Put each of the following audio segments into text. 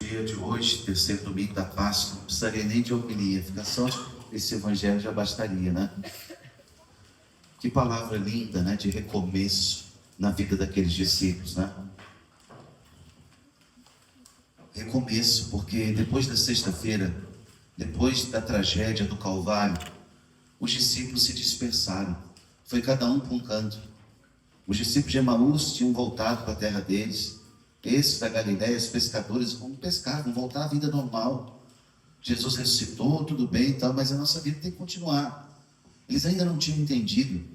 Dia de hoje, terceiro domingo da Páscoa, não precisaria nem de homilia, fica só esse evangelho já bastaria, né? Que palavra linda, né? De recomeço na vida daqueles discípulos, né? Recomeço, porque depois da sexta-feira, depois da tragédia do Calvário, os discípulos se dispersaram. Foi cada um para um canto. Os discípulos de Emaús tinham voltado para a terra deles. Esses da Galiléia, os pescadores, vão pescar, vão voltar à vida normal. Jesus ressuscitou, tudo bem e tal, mas a nossa vida tem que continuar. Eles ainda não tinham entendido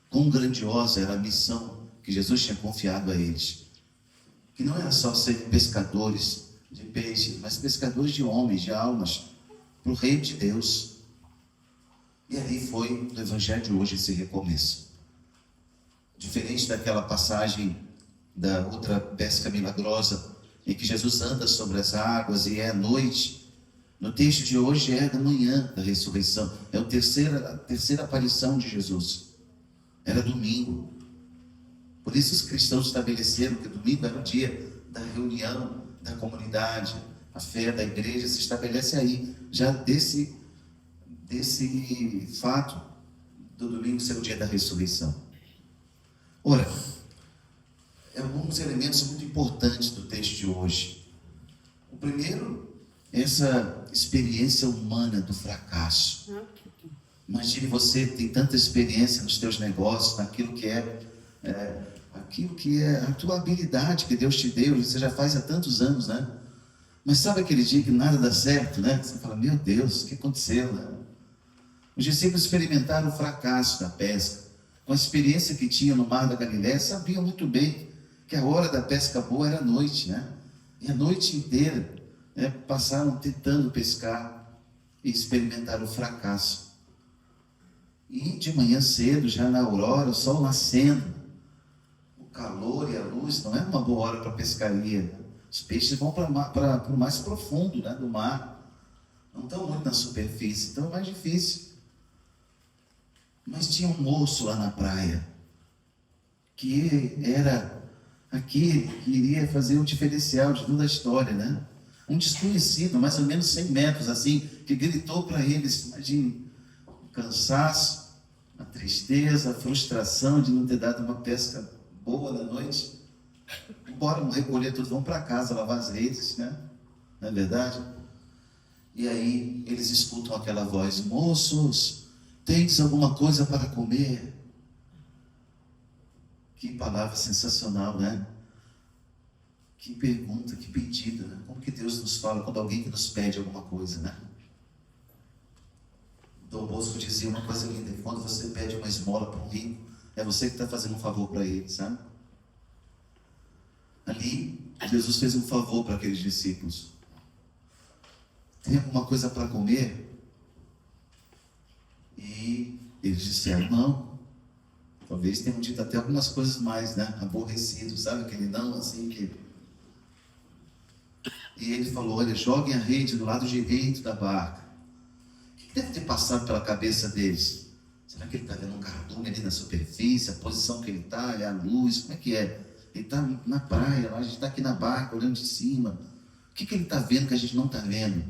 quão grandiosa era a missão que Jesus tinha confiado a eles. Que não era só ser pescadores de peixes, mas pescadores de homens, de almas, para o reino de Deus. E aí foi no Evangelho de hoje esse recomeço. Diferente daquela passagem da outra pesca milagrosa, em que Jesus anda sobre as águas e é noite, no texto de hoje é da manhã da ressurreição, é a terceira aparição de Jesus, era domingo. Por isso os cristãos estabeleceram que domingo era o dia da reunião da comunidade, a fé da igreja se estabelece aí, já desse fato do domingo ser o dia da ressurreição. Ora, alguns elementos muito importantes do texto de hoje. O primeiro, essa experiência humana do fracasso. Imagine você tem tanta experiência nos teus negócios, naquilo que é a tua habilidade que Deus te deu, você já faz há tantos anos, né? Mas sabe aquele dia que nada dá certo, né? Você fala, meu Deus, o que aconteceu, né? Os discípulos experimentaram o fracasso da pesca. Com a experiência que tinham no mar da Galiléia, sabiam muito bem que a hora da pesca boa era a noite, né? E a noite inteira, né, passaram tentando pescar e experimentaram o fracasso. E de manhã cedo, já na aurora, o sol nascendo, o calor e a luz, não é uma boa hora para pescaria, né? Os peixes vão para o mais profundo, né, do mar. Não estão muito na superfície, então é mais difícil. Mas tinha um moço lá na praia, que era aquele que iria fazer o diferencial de toda a história, né? Um desconhecido, mais ou menos 100 metros assim, que gritou para eles, imagine, o cansaço, a tristeza, a frustração de não ter dado uma pesca boa na noite. Bora recolher tudo, vão para casa lavar as redes, né? Não é verdade? E aí eles escutam aquela voz, moços, tendes alguma coisa para comer? Que palavra sensacional, né? Que pergunta, que pedido, né? Como que Deus nos fala quando alguém que nos pede alguma coisa, né? Dom Bosco dizia uma coisa linda, que quando você pede uma esmola para um rico, é você que está fazendo um favor para ele, sabe? Ali, Jesus fez um favor para aqueles discípulos. Tem alguma coisa para comer? E eles disseram, não. Talvez tenham dito até algumas coisas mais, né? Aborrecido, sabe? Aquele não, assim que... E ele falou, olha, joguem a rede do lado direito da barca. O que deve ter passado pela cabeça deles? Será que ele está vendo um cardume ali na superfície? A posição que ele está, é a luz, como é que é? Ele está na praia, a gente está aqui na barca, olhando de cima. O que ele está vendo que a gente não está vendo?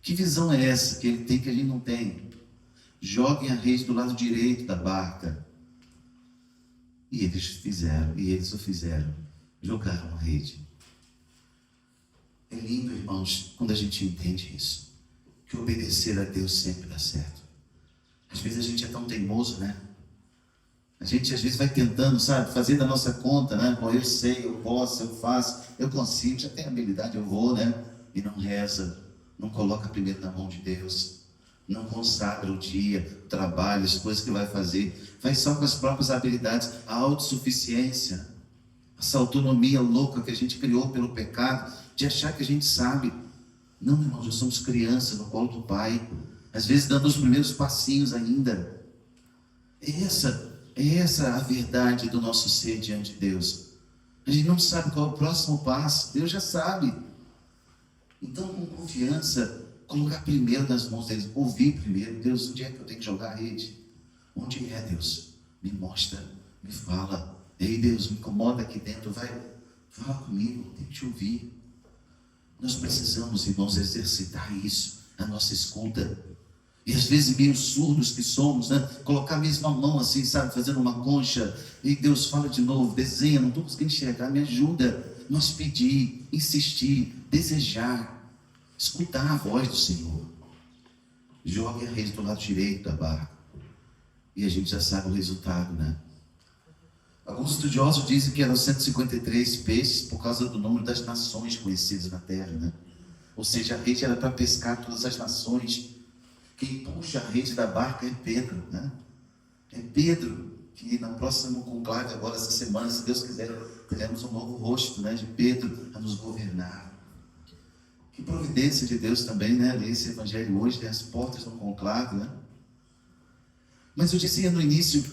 Que visão é essa que ele tem que a gente não tem? Joguem a rede do lado direito da barca. E eles o fizeram. Jogaram a rede. É lindo, irmãos, quando a gente entende isso. Que obedecer a Deus sempre dá certo. Às vezes a gente é tão teimoso, né? A gente às vezes vai tentando, sabe, fazer da nossa conta, né? Bom, eu sei, eu posso, eu faço, eu consigo, já tenho habilidade, eu vou, né? E não reza, não coloca primeiro na mão de Deus, não consagra o dia, o trabalho, as coisas que vai fazer, faz só com as próprias habilidades, a autossuficiência, essa autonomia louca que a gente criou pelo pecado, de achar que a gente sabe. Não, irmãos, nós somos crianças no colo do Pai, às vezes dando os primeiros passinhos ainda. Essa a verdade do nosso ser diante de Deus. A gente não sabe qual é o próximo passo, Deus já sabe. Então, com confiança, colocar primeiro nas mãos deles, ouvir primeiro, Deus, onde é que eu tenho que jogar a rede? Onde é, Deus? Me mostra, me fala. Ei, Deus, me incomoda aqui dentro, vai, fala comigo, tem que te ouvir. Nós precisamos, irmãos, exercitar isso, a nossa escuta. E às vezes meio surdos que somos, né? Colocar mesmo a mão assim, sabe? Fazendo uma concha. E Deus fala de novo, desenha, não estou conseguindo enxergar, me ajuda. Nós pedir, insistir, desejar, escutar a voz do Senhor. Jogue a rede do lado direito da barca. E a gente já sabe o resultado, né? Alguns estudiosos dizem que eram 153 peixes por causa do número das nações conhecidas na terra, né? Ou seja, a rede era para pescar todas as nações. Quem puxa a rede da barca é Pedro, né? É Pedro, que na próxima conclave, agora essa semana, se Deus quiser, teremos um novo rosto, né, de Pedro a nos governar. Que providência de Deus também, né? Ler esse evangelho hoje, né? As portas do conclave, né? Mas eu dizia no início,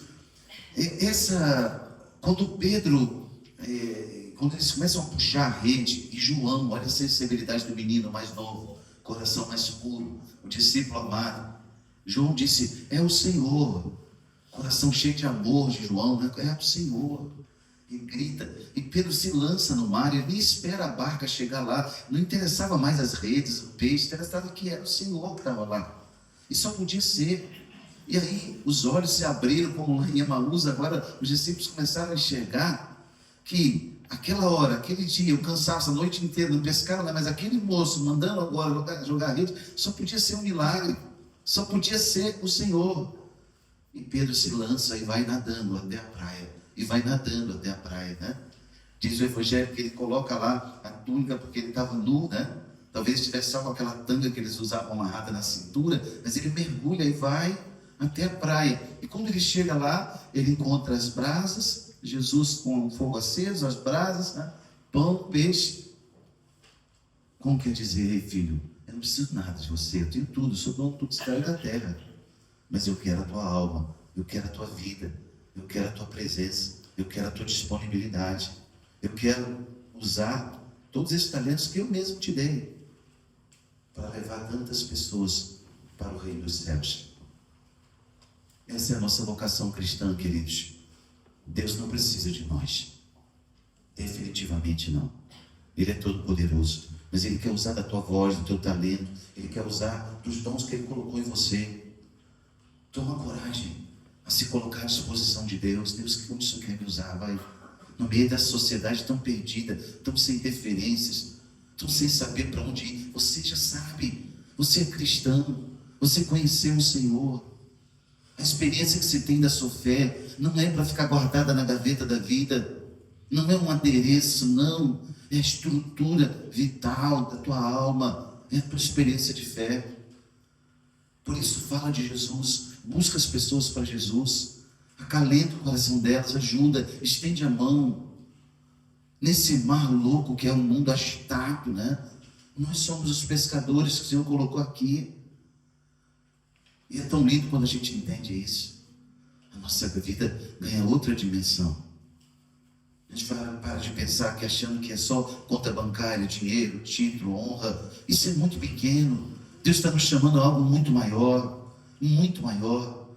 quando Pedro, quando eles começam a puxar a rede, e João, olha a sensibilidade do menino mais novo, coração mais puro, o discípulo amado. João disse, é o Senhor. Coração cheio de amor de João, né? É o Senhor. E grita, e Pedro se lança no mar, ele nem espera a barca chegar lá, não interessava mais as redes, o peixe, interessava que era o Senhor que estava lá. E só podia ser. E aí os olhos se abriram, como lá em Emaús, agora os discípulos começaram a enxergar que aquela hora, aquele dia, o cansaço, a noite inteira, não pescaram, né? Mas aquele moço mandando agora jogar a rede, só podia ser um milagre, só podia ser o Senhor. E Pedro se lança e vai nadando até a praia, e vai nadando até a praia, né? Diz o evangelho que ele coloca lá a túnica porque ele estava nu, né? Talvez tivesse só com aquela tanga que eles usavam amarrada na cintura, mas ele mergulha e vai até a praia. E quando ele chega lá, ele encontra as brasas, Jesus com o fogo aceso, as brasas, né? Pão, peixe. Como quer dizer, ei filho, eu não preciso de nada de você, eu tenho tudo, eu sou dono de tudo que caiu da terra. Mas eu quero a tua alma, eu quero a tua vida, eu quero a tua presença, eu quero a tua disponibilidade. Eu quero usar todos esses talentos que eu mesmo te dei para levar tantas pessoas para o reino dos céus. Essa é a nossa vocação cristã, queridos. Deus não precisa de nós. Definitivamente não. Ele é todo poderoso. Mas Ele quer usar da tua voz, do teu talento. Ele quer usar dos dons que Ele colocou em você. Toma coragem a se colocar à disposição de Deus. Deus, como o Senhor quer me usar? Vai. No meio dessa sociedade tão perdida, tão sem referências, tão sem saber para onde ir. Você já sabe. Você é cristão. Você conheceu o Senhor. A experiência que você tem da sua fé não é para ficar guardada na gaveta da vida, não é um adereço, não, é a estrutura vital da tua alma, é a tua experiência de fé. Por isso fala de Jesus, busca as pessoas para Jesus, acalenta o coração delas, ajuda, estende a mão. Nesse mar louco que é um mundo agitado, né? Nós somos os pescadores que o Senhor colocou aqui. E é tão lindo quando a gente entende isso. A nossa vida ganha outra dimensão. A gente para de pensar que achando que é só conta bancária, dinheiro, título, honra. Isso é muito pequeno. Deus está nos chamando a algo muito maior. Muito maior.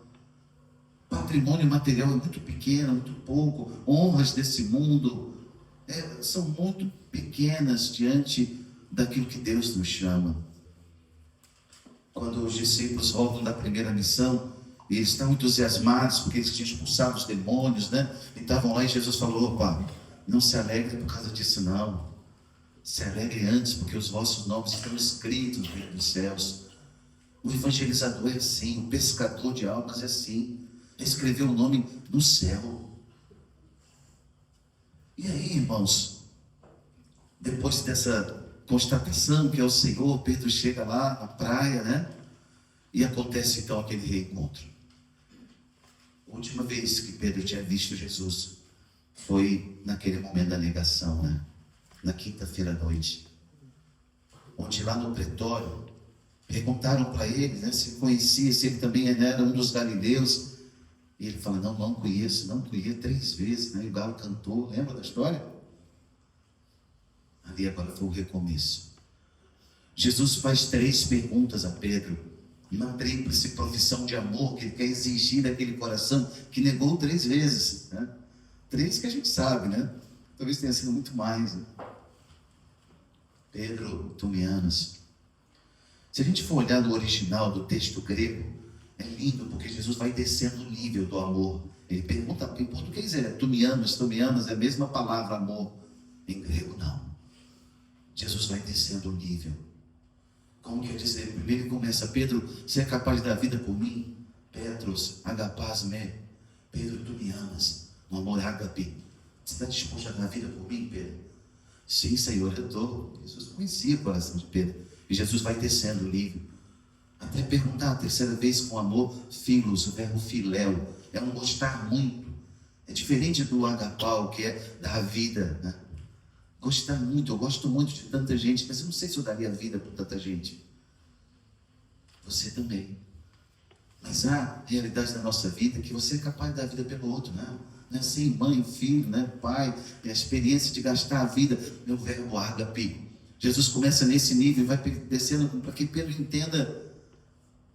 Patrimônio material é muito pequeno, muito pouco. Honras desse mundo são muito pequenas diante daquilo que Deus nos chama. Quando os discípulos voltam da primeira missão, e eles estão entusiasmados porque eles tinham expulsado os demônios, né? E estavam lá e Jesus falou, opa, não se alegre por causa disso não. Se alegre antes, porque os vossos nomes estão escritos no reino dos céus. O evangelizador é assim, o pescador de almas é assim. Escreveu o nome no céu. E aí, irmãos, depois dessa constatação que é o Senhor, Pedro chega lá na praia, né? E acontece então aquele reencontro. A última vez que Pedro tinha visto Jesus foi naquele momento da negação, né? Na quinta-feira à noite, onde lá no pretório perguntaram para ele, né, se conhecia, se ele também era um dos galileus. E ele fala, não conheço, 3 vezes, né? E o galo cantou, lembra da história? Ali agora foi o recomeço. Jesus faz 3 perguntas a Pedro, uma tríplice profissão de amor que ele quer exigir daquele coração que negou 3 vezes, né? 3 que a gente sabe, né? Talvez tenha sido muito mais, né? Pedro, tu me amas. Se a gente for olhar no original do texto grego, é lindo, porque Jesus vai descendo o nível do amor. Ele pergunta, em português tu me amas, é a mesma palavra amor. Em grego, não. Jesus vai descendo o nível. Como quer dizer? Primeiro ele começa, Pedro, você é capaz de dar vida por mim? Petros, agapás me. Pedro, tu me amas. No amor ágape. Você está disposto a dar vida por mim, Pedro? Sim, Senhor, eu estou. Jesus conhecia o coração de Pedro. E Jesus vai descendo o nível. Até perguntar a terceira vez com amor, filos, o verbo filéu. É um gostar muito. É diferente do agapau, que é dar vida, né? Gostar muito, eu gosto muito de tanta gente, mas eu não sei se eu daria vida por tanta gente. Você também. Mas há realidades da nossa vida que você é capaz de dar vida pelo outro, né? Não é assim, mãe, filho, né? Pai, a experiência de gastar a vida, meu verbo ágape. Jesus começa nesse nível e vai descendo para que Pedro entenda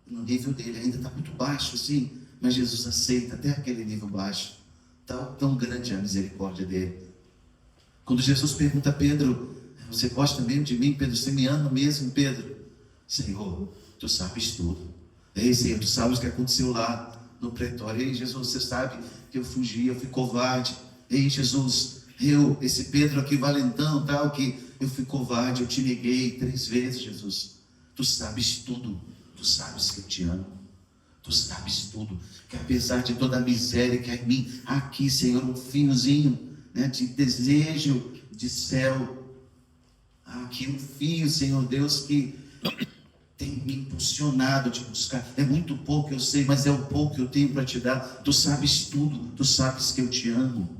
no nível dele, ainda está muito baixo, assim, mas Jesus aceita até aquele nível baixo. Tão grande a misericórdia dele. Quando Jesus pergunta a Pedro, você gosta mesmo de mim, Pedro? Você me ama mesmo, Pedro? Senhor, tu sabes tudo. Ei, Senhor, tu sabes o que aconteceu lá no pretório. Ei, Jesus, você sabe que eu fugi, eu fui covarde. Ei, Jesus, esse Pedro aqui valentão, tal, que eu fui covarde, eu te neguei 3 vezes, Jesus. Tu sabes tudo. Tu sabes que eu te amo. Tu sabes tudo. Que apesar de toda a miséria que há em mim, aqui, Senhor, um fiozinho, né, de desejo de céu. Aqui um fio, Senhor Deus, que tem me impulsionado a te buscar. É muito pouco, eu sei, mas é o pouco que eu tenho para te dar. Tu sabes tudo. Tu sabes que eu te amo.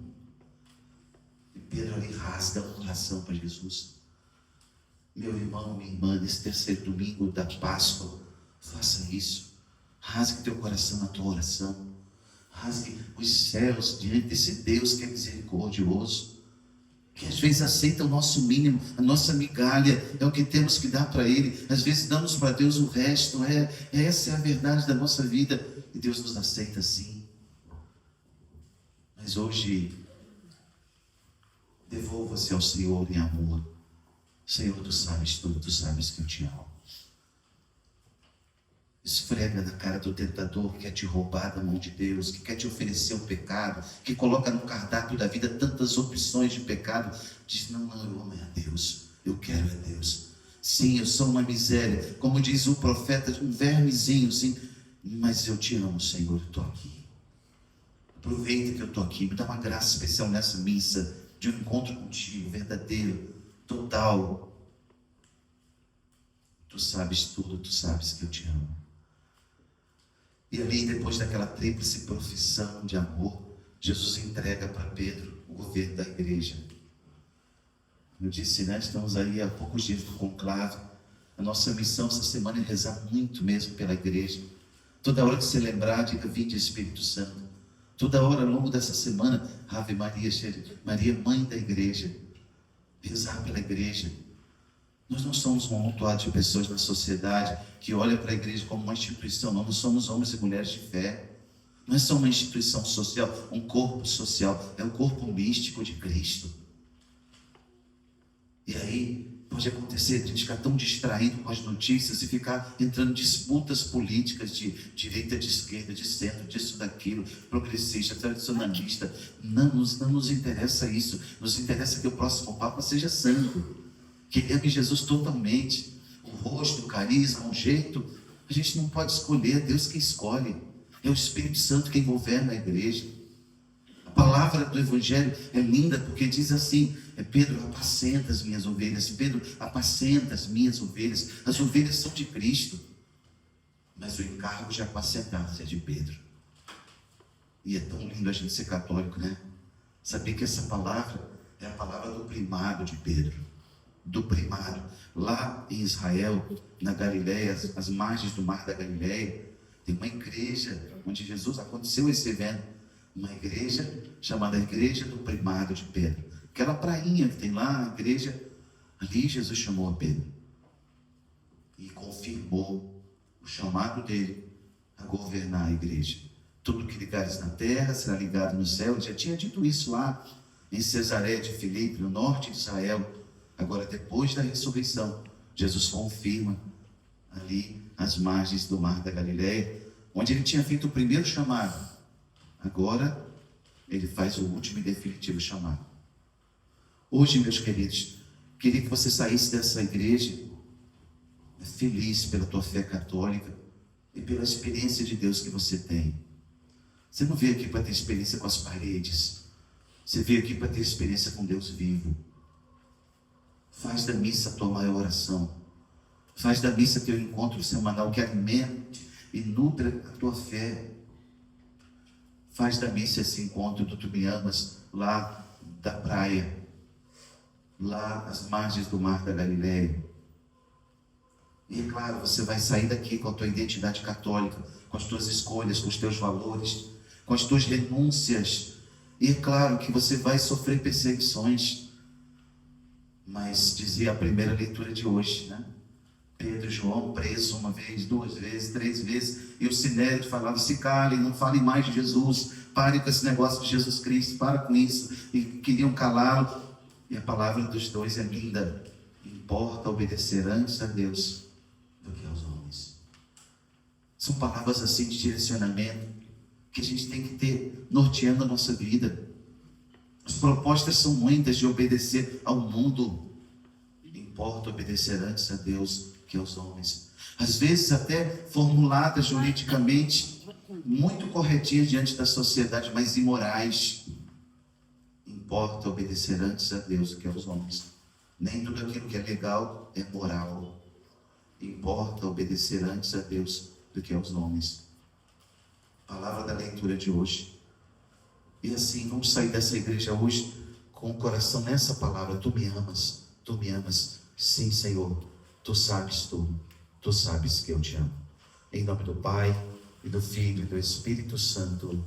E Pedro ali rasga a oração para Jesus. Meu irmão, minha irmã, nesse terceiro domingo da Páscoa, faça isso. Rasgue teu coração na tua oração. Rasgue os céus diante desse Deus que é misericordioso, que às vezes aceita o nosso mínimo, a nossa migalha, é o que temos que dar para Ele. Às vezes damos para Deus o resto, essa é a verdade da nossa vida, e Deus nos aceita assim. Mas hoje, devolva-se ao Senhor em amor. Senhor, tu sabes tudo, tu sabes que eu te amo. Esfrega na cara do tentador que quer te roubar da mão de Deus, que quer te oferecer um pecado, que coloca no cardápio da vida tantas opções de pecado. Diz, não, eu amo a Deus, eu quero a Deus. Sim, eu sou uma miséria, como diz o profeta, um vermezinho, sim, mas eu te amo, Senhor, eu estou aqui. Aproveita que eu estou aqui, me dá uma graça especial nessa missa, de um encontro contigo, verdadeiro, total. Tu sabes tudo, tu sabes que eu te amo. E ali, depois daquela tríplice profissão de amor, Jesus entrega para Pedro o governo da igreja. Eu disse, né? Estamos aí há poucos dias do conclave. A nossa missão essa semana é rezar muito mesmo pela igreja. Toda hora que você lembrar, diga, vinde Espírito Santo. Toda hora, ao longo dessa semana, Ave Maria, Maria, mãe da igreja. Rezar pela igreja. Nós não somos um amontoado de pessoas na sociedade que olha para a igreja como uma instituição. Nós somos homens e mulheres de fé. Não é só uma instituição social, um corpo social. É o corpo místico de Cristo. E aí pode acontecer de a gente ficar tão distraído com as notícias e ficar entrando em disputas políticas de direita, de esquerda, de centro, disso, daquilo, progressista, tradicionalista. Não nos interessa isso. Nos interessa que o próximo Papa seja santo, que ele ame Jesus totalmente. O rosto, o carisma, o jeito, a gente não pode escolher, é Deus que escolhe. É o Espírito Santo quem governa a igreja. A palavra do Evangelho é linda porque diz assim, Pedro, apacenta as minhas ovelhas. Pedro, apacenta as minhas ovelhas. As ovelhas são de Cristo, mas o encargo de apacentar é de Pedro. E é tão lindo a gente ser católico, né? Saber que essa palavra é a palavra do primado de Pedro. Do primado. Lá em Israel, na Galileia, às margens do mar da Galileia, tem uma igreja onde Jesus aconteceu esse evento. Uma igreja chamada Igreja do Primado de Pedro. Aquela prainha que tem lá, a igreja, ali Jesus chamou a Pedro e confirmou o chamado dele a governar a igreja. Tudo que ligares na terra será ligado no céu. Ele já tinha dito isso lá em Cesareia de Filipe, no norte de Israel. Agora, depois da ressurreição, Jesus confirma ali às margens do mar da Galileia, onde ele tinha feito o primeiro chamado. Agora, ele faz o último e definitivo chamado. Hoje, meus queridos, queria que você saísse dessa igreja feliz pela tua fé católica e pela experiência de Deus que você tem. Você não veio aqui para ter experiência com as paredes. Você veio aqui para ter experiência com Deus vivo. Faz da missa a tua maior oração. Faz da missa teu encontro semanal que alimente e nutra a tua fé. Faz da missa esse encontro do Tu Me Amas lá da praia, lá às margens do mar da Galileia. E é claro, você vai sair daqui com a tua identidade católica, com as tuas escolhas, com os teus valores, com as tuas renúncias. E é claro que você vai sofrer perseguições. Mas dizia a primeira leitura de hoje, né? Pedro e João presos uma vez, 2 vezes, 3 vezes. E o Sinédrio falava: se calem, não falem mais de Jesus. Parem com esse negócio de Jesus Cristo, para com isso. E queriam calá-lo. E a palavra dos dois é linda: importa obedecer antes a Deus do que aos homens. São palavras assim de direcionamento que a gente tem que ter norteando a nossa vida. As propostas são muitas de obedecer ao mundo. Importa obedecer antes a Deus que aos homens. Às vezes até formuladas juridicamente muito corretinhas diante da sociedade, mas imorais. Importa obedecer antes a Deus do que aos homens. Nem tudo aquilo que é legal é moral. Importa obedecer antes a Deus do que aos homens. Palavra da leitura de hoje. E assim, vamos sair dessa igreja hoje com o coração nessa palavra: Tu me amas, Tu me amas. Sim, Senhor, Tu sabes tudo, Tu sabes que eu te amo. Em nome do Pai, e do Filho, e do Espírito Santo.